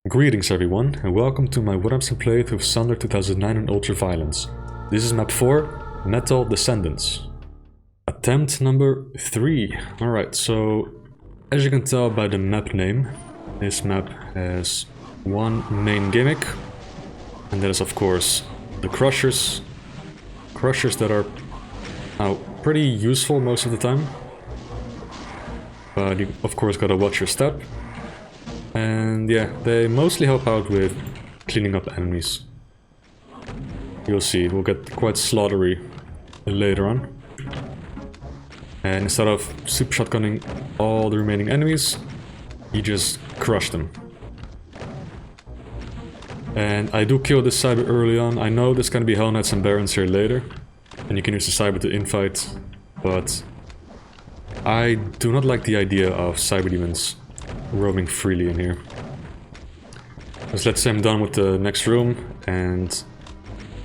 Greetings everyone, and welcome to my What I've playthrough of Sunder 2009 on Ultraviolence. This is map 4, Metal Descendants. Attempt number 3. Alright, so as you can tell by the map name, this map has one main gimmick, and that is of course the Crushers. Crushers that are pretty useful most of the time, but you of course gotta watch your step. And yeah, they mostly help out with cleaning up enemies. You'll see, it will get quite slaughtery later on. And instead of super shotgunning all the remaining enemies, you just crush them. And I do kill this cyber early on. I know there's gonna be Hell Knights and Barons here later, and you can use the cyber to infight, but I do not like the idea of cyber demons roaming freely in here. Because let's say I'm done with the next room and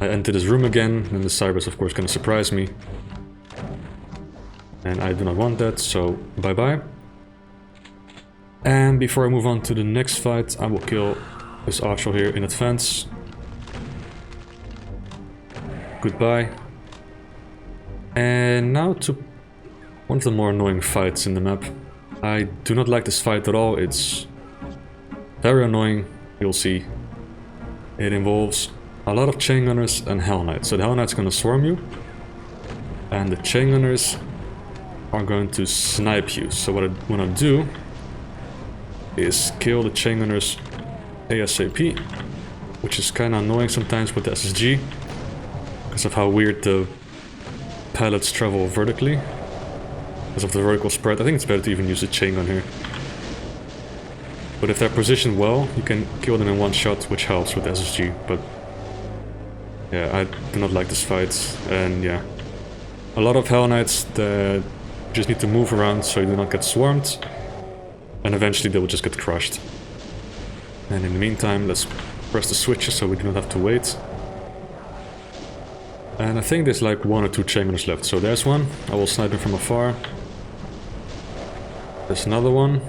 I enter this room again, and the cyber is of course going to surprise me. And I do not want that, so bye bye. And before I move on to the next fight, I will kill this archer here in advance. Goodbye. And now to one of the more annoying fights in the map. I do not like this fight at all. It's very annoying, you'll see. It involves a lot of chain gunners and Hell Knights. So the Hell Knight's gonna swarm you, and the chain gunners are going to snipe you. So what I wanna do is kill the chain gunners ASAP, which is kinda annoying sometimes with the SSG, because of how weird the pellets travel vertically. Because of the vertical spread, I think it's better to even use a chain gun here. But if they're positioned well, you can kill them in one shot, which helps with SSG. But yeah, I do not like this fight. And yeah, a lot of Hell Knights that just need to move around so you do not get swarmed. And eventually they will just get crushed. And in the meantime, let's press the switches so we do not have to wait. And I think there's like one or two chain gunners left. So there's one. I will snipe him from afar. There's another one.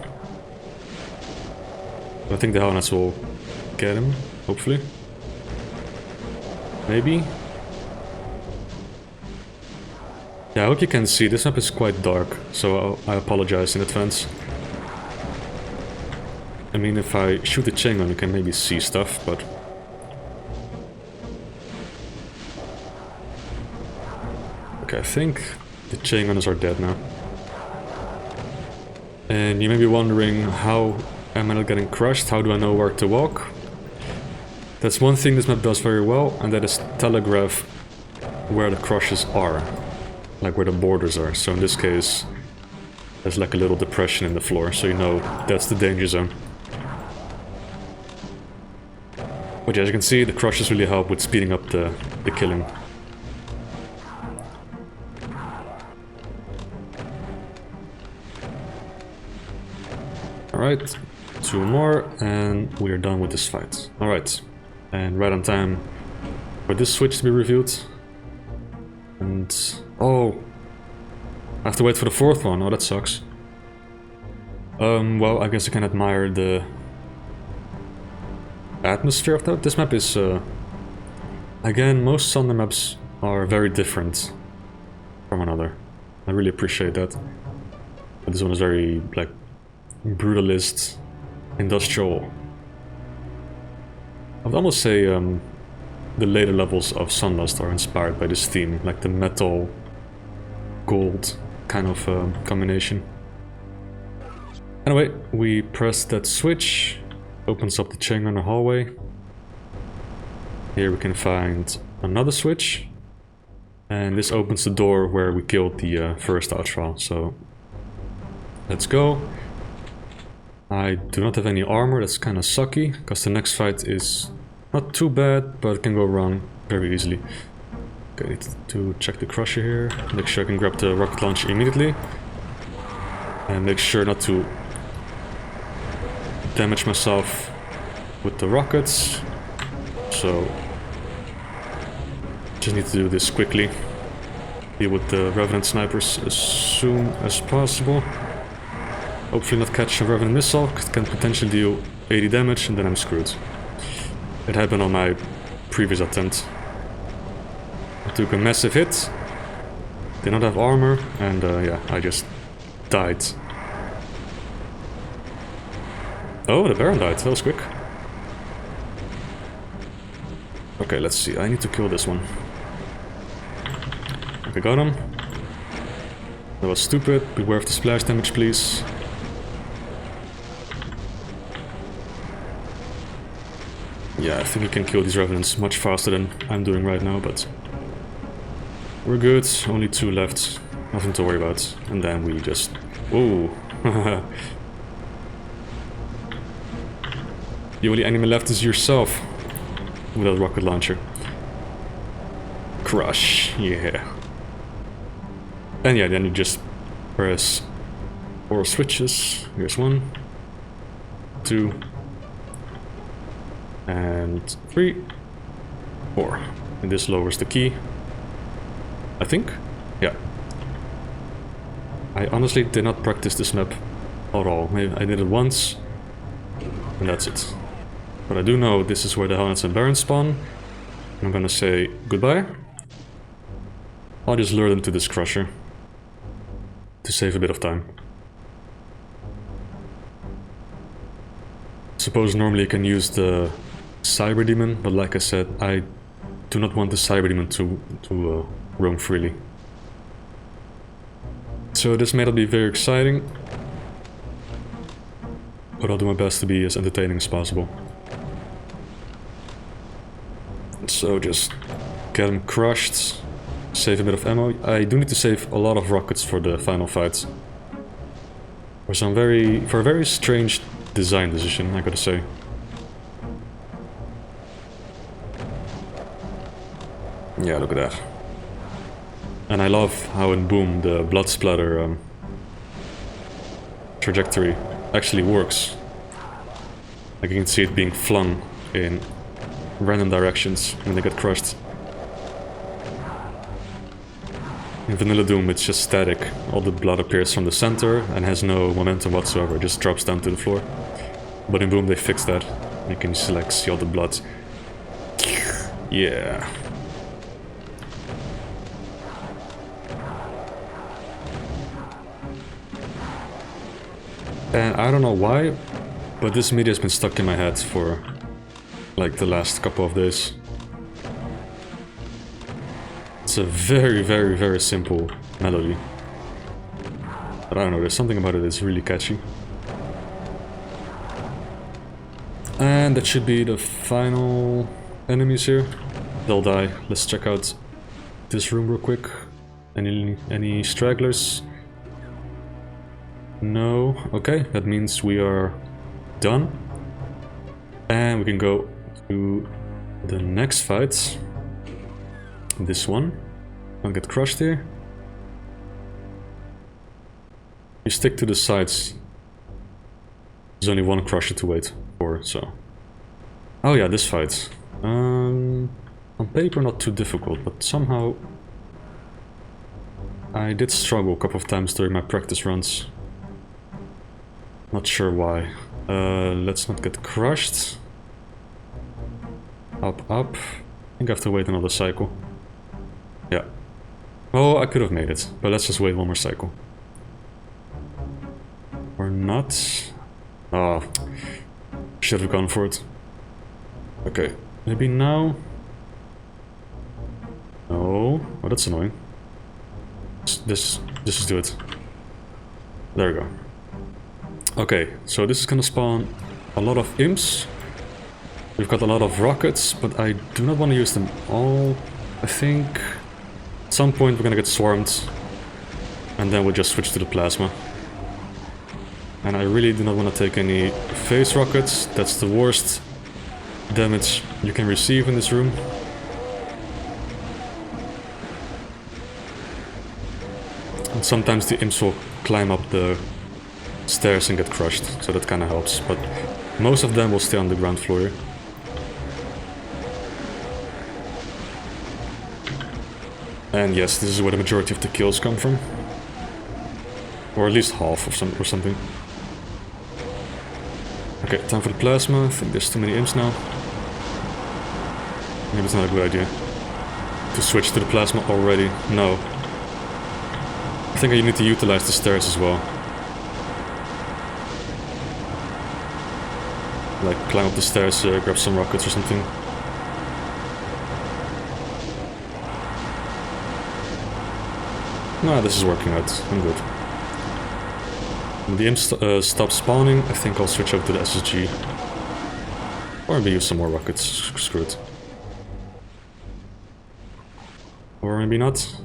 I think the Hell Knights will get him, hopefully. Maybe. Yeah, I hope you can see. This map is quite dark, so I apologize in advance. I mean, if I shoot the chain gun, you can maybe see stuff, but... Okay, I think the chain gunners are dead now. And you may be wondering, how am I not getting crushed? How do I know where to walk? That's one thing this map does very well, and that is telegraph where the crushes are. Like where the borders are. So in this case, there's like a little depression in the floor, so you know that's the danger zone. But yeah, as you can see, the crushes really help with speeding up the killing. Alright, two more, and we are done with this fight. Alright, and right on time for this switch to be revealed. And... oh! I have to wait for the fourth one. Oh, that sucks. Well, I guess I can admire the atmosphere of that. This map is... again, most Sunder maps are very different from another. I really appreciate that. But this one is very, like, brutalist, industrial. I would almost say the later levels of Sunlust are inspired by this theme, like the metal gold kind of combination. Anyway, we press that switch, opens up the chain gunner hallway. Here we can find another switch, and this opens the door where we killed the first outlaw. So let's go. I do not have any armor, that's kind of sucky, because the next fight is not too bad, but it can go wrong very easily. Okay, I need to check the crusher here, make sure I can grab the rocket launcher immediately. And make sure not to damage myself with the rockets. So, just need to do this quickly. Deal with the Revenant snipers as soon as possible. Hopefully not catch a Revenant missile, it can potentially deal 80 damage, and then I'm screwed. It happened on my previous attempt. I took a massive hit, did not have armor, and yeah, I just died. Oh, the Baron died, that was quick. Okay, let's see, I need to kill this one. Okay, got him. That was stupid, beware of the splash damage, please. Yeah, I think we can kill these revenants much faster than I'm doing right now, but we're good. Only 2 left, nothing to worry about. And then we just... Whoa! The only enemy left is yourself with that rocket launcher. Crush, yeah. And yeah, then you just press 4 switches. Here's 1, 2, and 3, 4. And this lowers the key. I think? Yeah. I honestly did not practice this map at all. Maybe I did it once, and that's it. But I do know this is where the Hornets and Barons spawn. I'm gonna say goodbye. I'll just lure them to this crusher to save a bit of time. Suppose normally you can use the cyberdemon, but like I said, I do not want the cyberdemon to roam freely. So this may not be very exciting, but I'll do my best to be as entertaining as possible. So just get him crushed, save a bit of ammo. I do need to save a lot of rockets for the final fight. For a very strange design decision, I gotta say. Yeah, look at that. And I love how in Boom the blood splatter trajectory actually works. Like you can see it being flung in random directions when they get crushed. In Vanilla Doom it's just static. All the blood appears from the center and has no momentum whatsoever, it just drops down to the floor. But in Boom they fixed that. You can just like see all the blood. Yeah. And I don't know why, but this media has been stuck in my head for like the last couple of days. It's a very, very, very simple melody. But I don't know, there's something about it that's really catchy. And that should be the final enemies here. They'll die. Let's check out this room real quick. Any stragglers? No. Okay, that means we are done. And we can go to the next fight. This one. Don't get crushed here. You stick to the sides. There's only one crusher to wait for, so... Oh yeah, this fight. On paper not too difficult, but somehow... I did struggle a couple of times during my practice runs. Not sure why. Let's not get crushed. Up, up. I think I have to wait another cycle. Yeah. Oh, I could have made it, but let's just wait one more cycle. Or not. Oh, should have gone for it. Okay, maybe now. No. Oh, that's annoying. This is good. There we go. Okay, so this is gonna spawn a lot of imps. We've got a lot of rockets, but I do not want to use them all. I think at some point we're gonna get swarmed, and then we'll just switch to the plasma. And I really do not want to take any phase rockets. That's the worst damage you can receive in this room. And sometimes the imps will climb up the stairs and get crushed, so that kind of helps. But most of them will stay on the ground floor here. And yes, this is where the majority of the kills come from. Or at least half or something. Okay, time for the plasma. I think there's too many imps now. Maybe it's not a good idea to switch to the plasma already. No. I think I need to utilize the stairs as well. Like climb up the stairs, grab some rockets or something. No, this is working out. I'm good. When the imps stop spawning, I think I'll switch over to the SSG. Or maybe use some more rockets. Screw it. Or maybe not.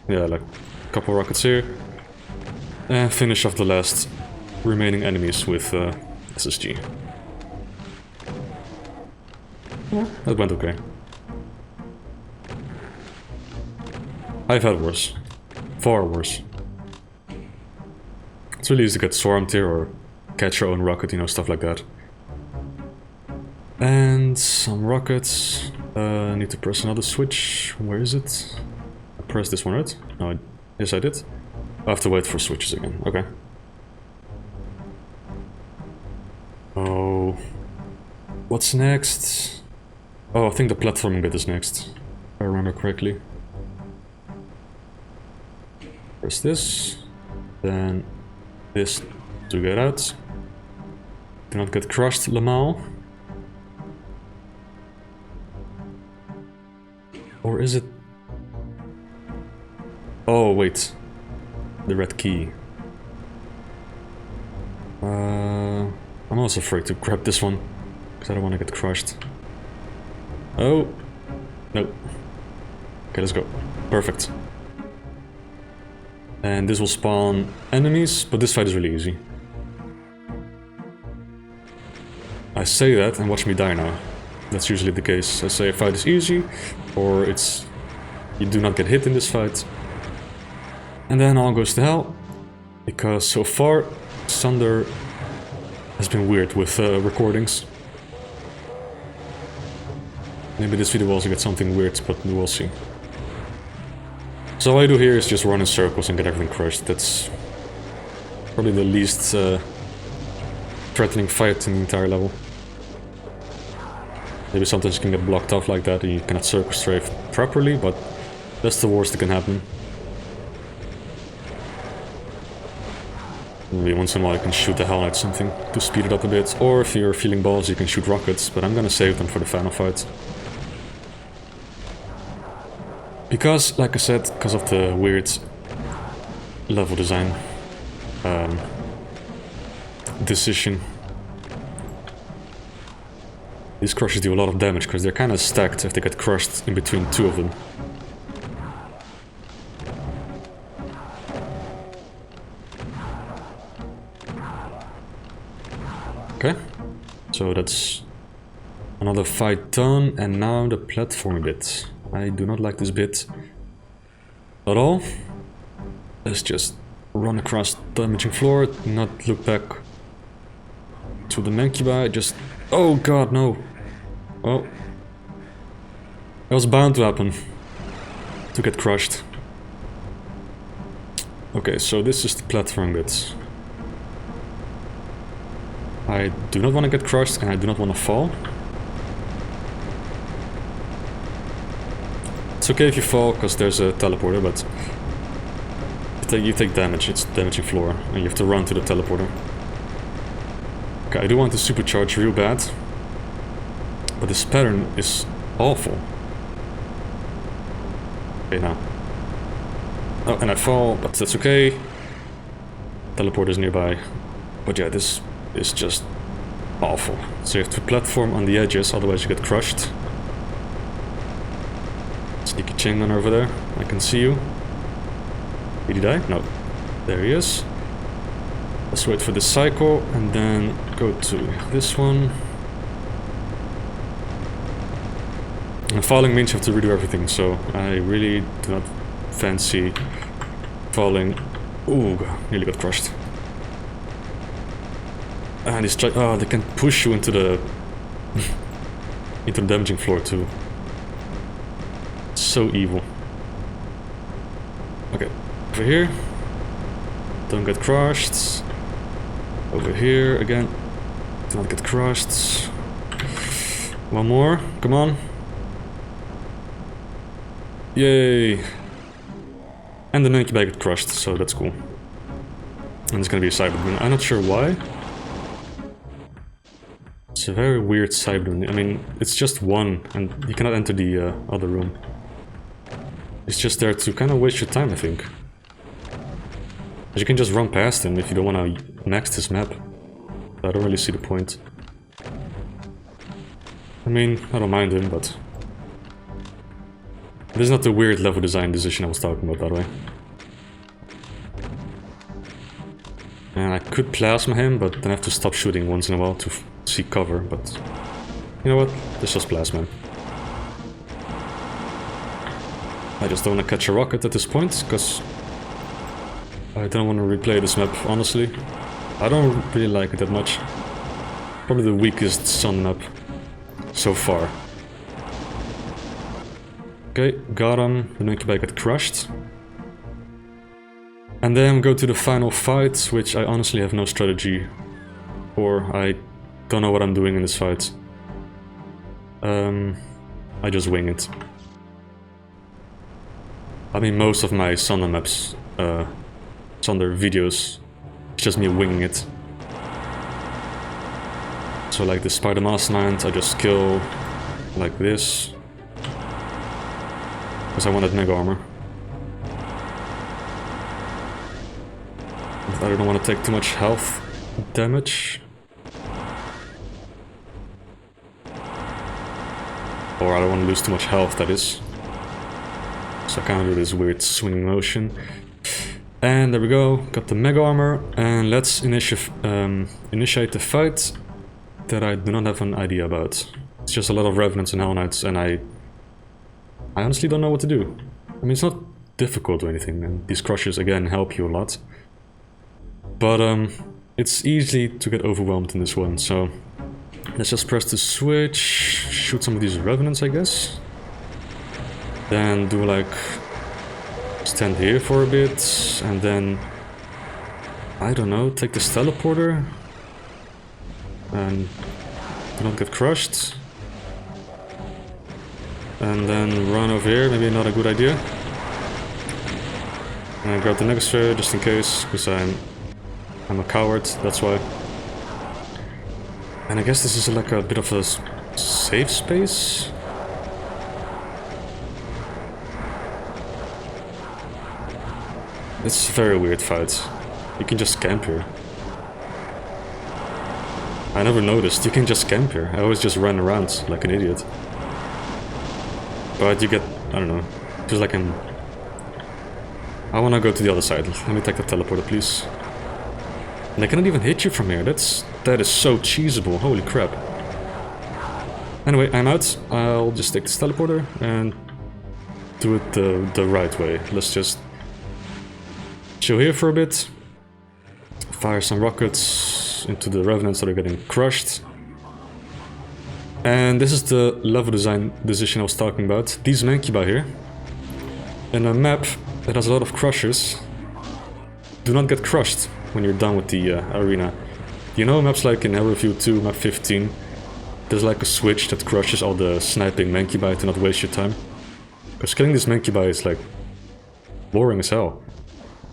Yeah, like a couple rockets here. And finish off the last remaining enemies with SSG. Yeah, that went okay. I've had worse. Far worse. It's really easy to get swarmed here or catch your own rocket, you know, stuff like that. And some rockets. I need to press another switch. Where is it? I pressed this one, right? No, yes I did. I have to wait for switches again. Okay. Oh. What's next? Oh, I think the platforming bit is next. If I remember correctly. Press this. Then this to get out. Do not get crushed, Lamal. Or is it... Oh, wait. The red key. I'm also afraid to grab this one, because I don't want to get crushed. Oh. No. Okay, let's go. Perfect. And this will spawn enemies, but this fight is really easy. I say that and watch me die now. That's usually the case. I say a fight is easy, or it's... you do not get hit in this fight. And then all goes to hell, because so far Sunder has been weird with recordings. Maybe this video will also get something weird, but we will see. So all I do here is just run in circles and get everything crushed. That's probably the least threatening fight in the entire level. Maybe sometimes you can get blocked off like that and you cannot circle strafe properly, but that's the worst that can happen. Maybe once in a while you can shoot the hell out of something to speed it up a bit, or if you're feeling balls you can shoot rockets, but I'm gonna save them for the final fight. Because, like I said, because of the weird level design decision, these crushes do a lot of damage because they're kind of stacked if they get crushed in between two of them. Okay, so that's another fight done, and now the platforming bit. I do not like this bit at all. Let's just run across the damaging floor, not look back to the Mancubi, just... Oh god, no! Oh. It was bound to happen. To get crushed. Okay, so this is the platform bit. I do not want to get crushed and I do not want to fall. It's okay if you fall, because there's a teleporter, but you take damage, it's damaging floor, and you have to run to the teleporter. Okay, I do want to supercharge real bad, but this pattern is awful. Okay, now. Oh, and I fall, but that's okay. Teleporter's nearby. But yeah, this is just awful. So you have to platform on the edges, otherwise you get crushed. Sneaky chainman over there. I can see you. Did he die? No. There he is. Let's wait for this cycle and then go to this one. And falling means you have to redo everything, so I really do not fancy falling. Ooh, nearly got crushed. And these they can push you into the into the damaging floor too. So evil. Okay, over here. Don't get crushed. Over here again. Do not get crushed. One more, come on. Yay! And the Monkey got crushed, so that's cool. And it's gonna be a cyberdemon. I'm not sure why. It's a very weird cyberdemon. I mean, it's just one, and you cannot enter the other room. It's just there to kind of waste your time, I think. But you can just run past him if you don't want to max this map. I don't really see the point. I mean, I don't mind him, but... This is not the weird level design decision I was talking about, by the way. And I could plasma him, but then I have to stop shooting once in a while to see cover, but... You know what? Let's just plasma him. I just don't want to catch a rocket at this point, because... I don't want to replay this map, honestly. I don't really like it that much. Probably the weakest sun map so far. Okay, got him. The Monkey got crushed. And then go to the final fight, which I honestly have no strategy for. I don't know what I'm doing in this fight. I just wing it. I mean, most of my Sunder maps, Sunder videos, it's just me winging it. So like the Spider Mastermind, I just kill like this. Because I wanted mega armor. I don't want to take too much health damage. Or I don't want to lose too much health, that is. So I kind of do this weird swinging motion. And there we go, got the mega armor. And let's initiate the fight that I do not have an idea about. It's just a lot of Revenants and Hell Knights, and I honestly don't know what to do. I mean, it's not difficult or anything, and these crushes again help you a lot. But it's easy to get overwhelmed in this one, so let's just press the switch, shoot some of these Revenants, I guess. Then do like stand here for a bit, and then I don't know, take this teleporter and do not get crushed. And then run over here, maybe not a good idea. And grab the next sphere just in case, because I'm a coward, that's why. And I guess this is like a bit of a safe space. It's a very weird fight. You can just camp here. I never noticed, you can just camp here. I always just run around like an idiot. But you get, I don't know, just like an... I wanna go to the other side. Let me take the teleporter, please. And I cannot even hit you from here. That is so cheesable. Holy crap. Anyway, I'm out. I'll just take this teleporter and do it the right way. Let's just chill here for a bit. Fire some rockets into the Revenants that are getting crushed. And this is the level design decision I was talking about. These Mancubi here, in a map that has a lot of crushers, do not get crushed when you're done with the arena. You know, maps like in Review 2, map 15, there's like a switch that crushes all the sniping Mancubi to not waste your time. Because killing this Mancubi is like boring as hell.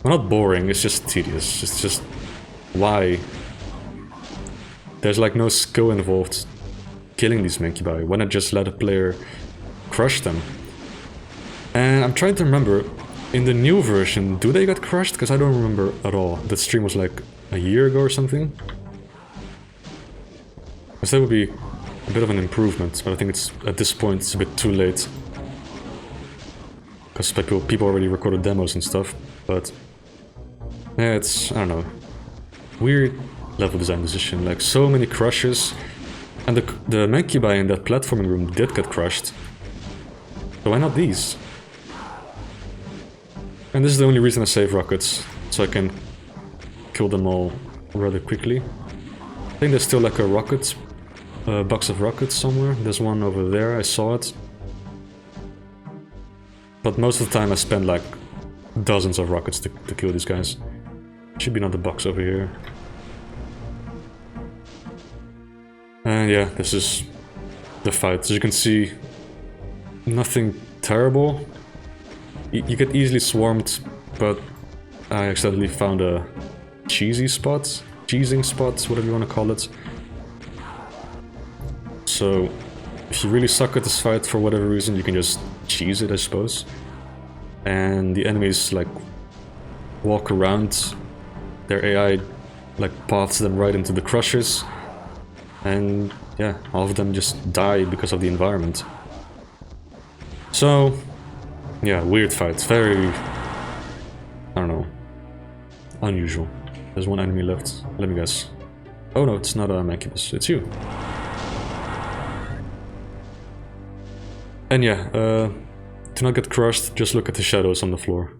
Well, not boring, it's just tedious. It's just why? There's like no skill involved killing these Mancubi. Why not just let a player crush them? And I'm trying to remember, in the new version, do they get crushed? Because I don't remember at all. That stream was like a year ago or something. Because that would be a bit of an improvement, but I think it's at this point it's a bit too late. Because people already recorded demos and stuff, but yeah, it's, I don't know, weird level design decision. Like so many crushes. And the Mancubi in that platforming room did get crushed. So why not these? And this is the only reason I save rockets, so I can kill them all rather quickly. I think there's still like a rocket, box of rockets somewhere. There's one over there, I saw it. But most of the time I spend like dozens of rockets to kill these guys. Should be another box over here. And yeah, this is the fight. As you can see, nothing terrible. You get easily swarmed, but I accidentally found a cheesing spot, whatever you want to call it. So if you really suck at this fight for whatever reason, you can just cheese it, I suppose. And the enemies like walk around, their AI like paths them right into the crushers, and yeah, all of them just die because of the environment. So yeah, weird fight, very, I don't know, unusual. There's one enemy left, let me guess. Oh no, it's not a Mancubus, it's you. And yeah, to not get crushed, just look at the shadows on the floor.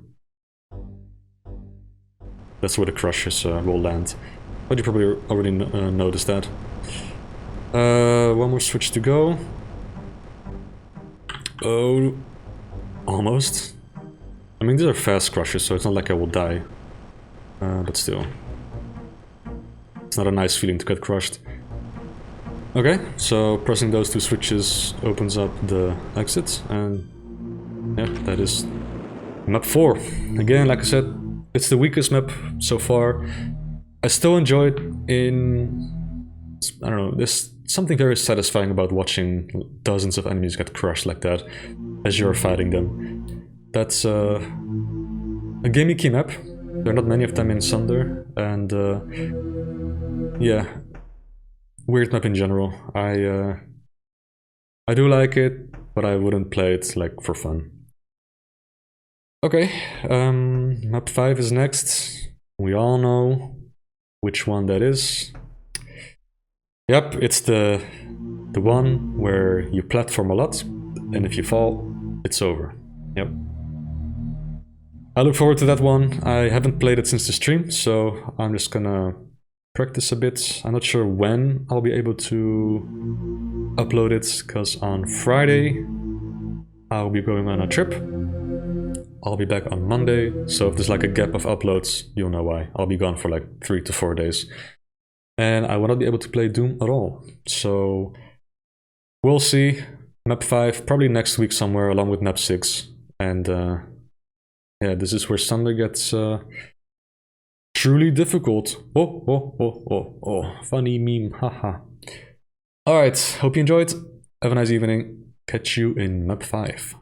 That's where the crushers will land. But you probably already noticed that. One more switch to go. Oh, almost. I mean, these are fast crushers, so it's not like I will die. But still. It's not a nice feeling to get crushed. Okay, so pressing those two switches opens up the exit, and yeah, that is map 4. Again, like I said, it's the weakest map so far. I still enjoy it in... I don't know, there's something very satisfying about watching dozens of enemies get crushed like that as you're fighting them. That's a gimmicky map. There are not many of them in Sunder, and yeah, weird map in general. I do like it, but I wouldn't play it like for fun. Okay, map 5 is next. We all know which one that is. Yep, it's the one where you platform a lot, and if you fall, it's over. Yep. I look forward to that one. I haven't played it since the stream, so I'm just gonna practice a bit. I'm not sure when I'll be able to upload it, because on Friday I'll be going on a trip. I'll be back on Monday, so if there's like a gap of uploads, you'll know why. I'll be gone for like 3 to 4 days. And I will not be able to play Doom at all. So we'll see. Map 5, probably next week somewhere, along with map 6. And yeah, this is where Sunder gets truly difficult. Oh, funny meme, haha. Alright, hope you enjoyed. Have a nice evening. Catch you in map 5.